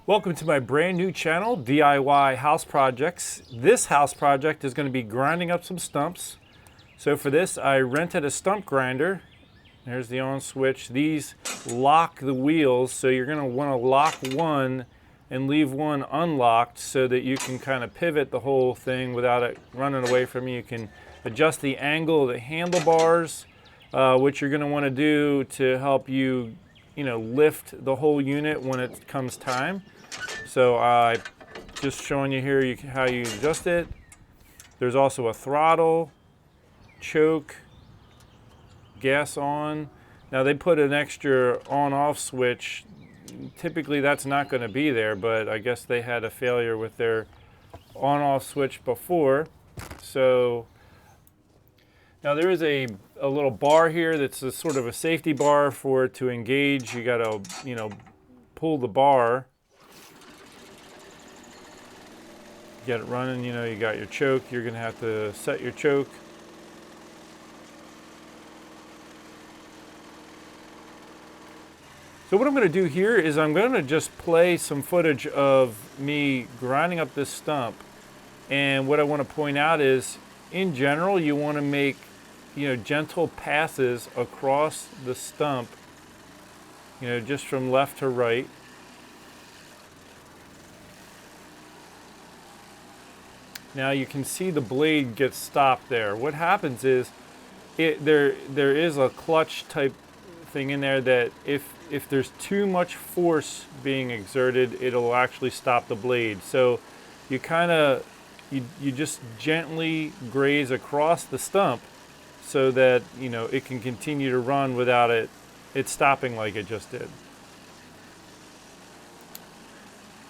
Welcome to my brand new channel, DIY House Projects. This house project is going to be grinding up some stumps. So for this, I rented a stump grinder. There's the on switch. These lock the wheels, so you're going to want to lock one and leave one unlocked so that you can kind of pivot the whole thing without it running away from you. You can adjust the angle of the handlebars, which you're going to want to do to help you, lift the whole unit when it comes time. So I just showing you here how you adjust it. There's also a throttle, choke, gas on. Now they put an extra on-off switch. Typically that's not going to be there, but I guess they had a failure with their on-off switch before. So now there is a little bar here that's a sort of a safety bar for it to engage. You got to, pull the bar. Get it running, you got your choke. You're going to have to set your choke. So what I'm going to do here is I'm going to just play some footage of me grinding up this stump. And what I want to point out is, in general, you want to make, gentle passes across the stump, just from left to right. Now you can see the blade gets stopped there. What happens is, there is a clutch type thing in there that if there's too much force being exerted, it'll actually stop the blade. So you you just gently graze across the stump so that it can continue to run without it stopping like it just did.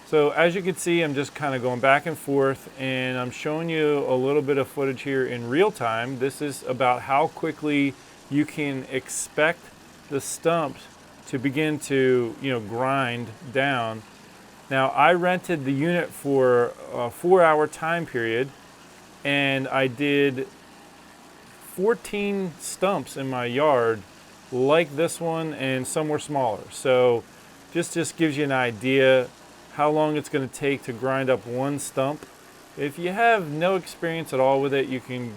So as you can see, I'm just kind of going back and forth, and I'm showing you a little bit of footage here in real time. This is about how quickly you can expect the stumps to begin to grind down. Now I rented the unit for a 4-hour time period, and I did 14 stumps in my yard like this one, and some were smaller. So just gives you an idea how long it's going to take to grind up one stump. If you have no experience at all with it, you can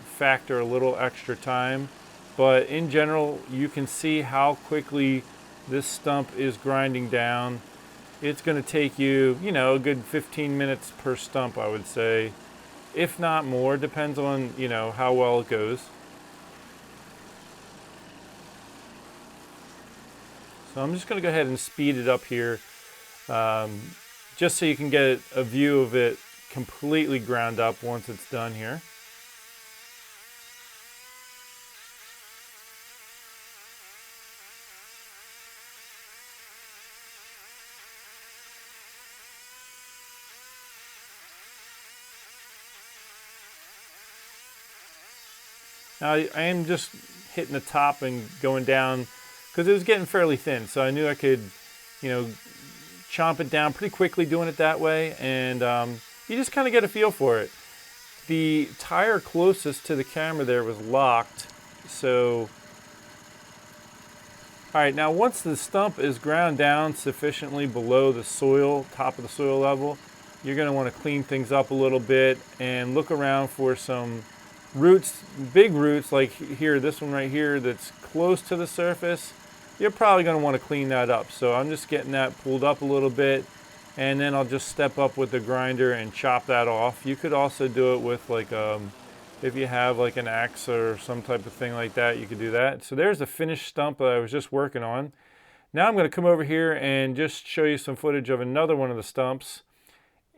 factor a little extra time. But in general, you can see how quickly this stump is grinding down. It's going to take you, a good 15 minutes per stump, I would say. If not more, depends on, how well it goes. So I'm just going to go ahead and speed it up here, just so you can get a view of it completely ground up once it's done here. Now I am just hitting the top and going down because it was getting fairly thin, so I knew I could, chomp it down pretty quickly doing it that way, and you just kind of get a feel for it. The tire closest to the camera there was locked, so all right, now once the stump is ground down sufficiently below the soil, top of the soil level, you're going to want to clean things up a little bit and look around for some roots, big roots like here, this one right here that's close to the surface. You're probably going to want to clean that up. So I'm just getting that pulled up a little bit, and then I'll just step up with the grinder and chop that off. You could also do it with if you have like an axe or some type of thing like that, you could do that. So there's the finished stump that I was just working on. Now I'm going to come over here and just show you some footage of another one of the stumps.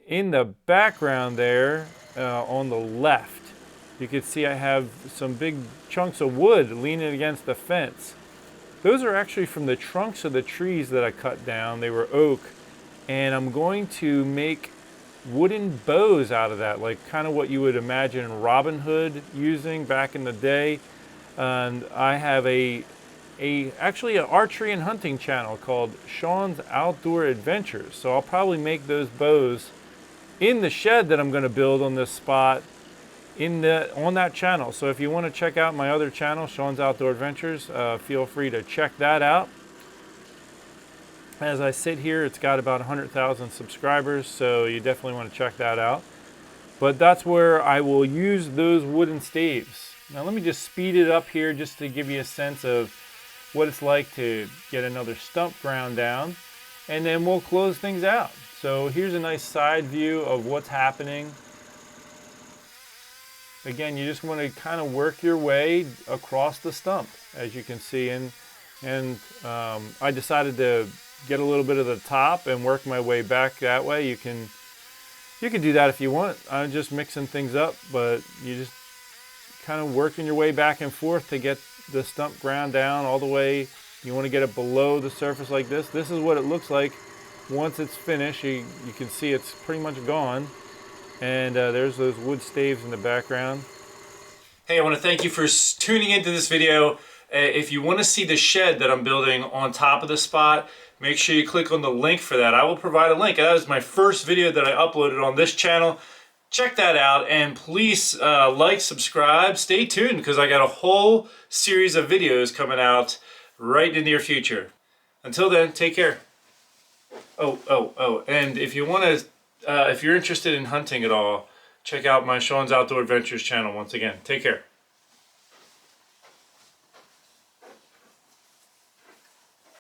In the background there, on the left, you can see I have some big chunks of wood leaning against the fence. Those are actually from the trunks of the trees that I cut down. They were oak, and I'm going to make wooden bows out of that, like kind of what you would imagine Robin Hood using back in the day. And I have actually an archery and hunting channel called Sean's Outdoor Adventures. So I'll probably make those bows in the shed that I'm going to build on this spot on that channel. So if you want to check out my other channel, Sean's Outdoor Adventures, feel free to check that out. As I sit here, it's got about 100,000 subscribers, so you definitely want to check that out. But that's where I will use those wooden staves. Now let me just speed it up here just to give you a sense of what it's like to get another stump ground down, and then we'll close things out. So here's a nice side view of what's happening. Again, you just want to kind of work your way across the stump, as you can see, and I decided to get a little bit of the top and work my way back that way. You can do that if you want. I'm just mixing things up, but you just kind of working your way back and forth to get the stump ground down all the way. You want to get it below the surface like this. This is what it looks like once it's finished. You can see it's pretty much gone. And there's those wood staves in the background. Hey, I want to thank you for tuning into this video. If you want to see the shed that I'm building on top of the spot, make sure you click on the link for that. I will provide a link. That was my first video that I uploaded on this channel. Check that out, and please like, subscribe, stay tuned, because I got a whole series of videos coming out right in the near future. Until then, take care. And if you want to, if you're interested in hunting at all, check out my Sean's Outdoor Adventures channel once again. Take care.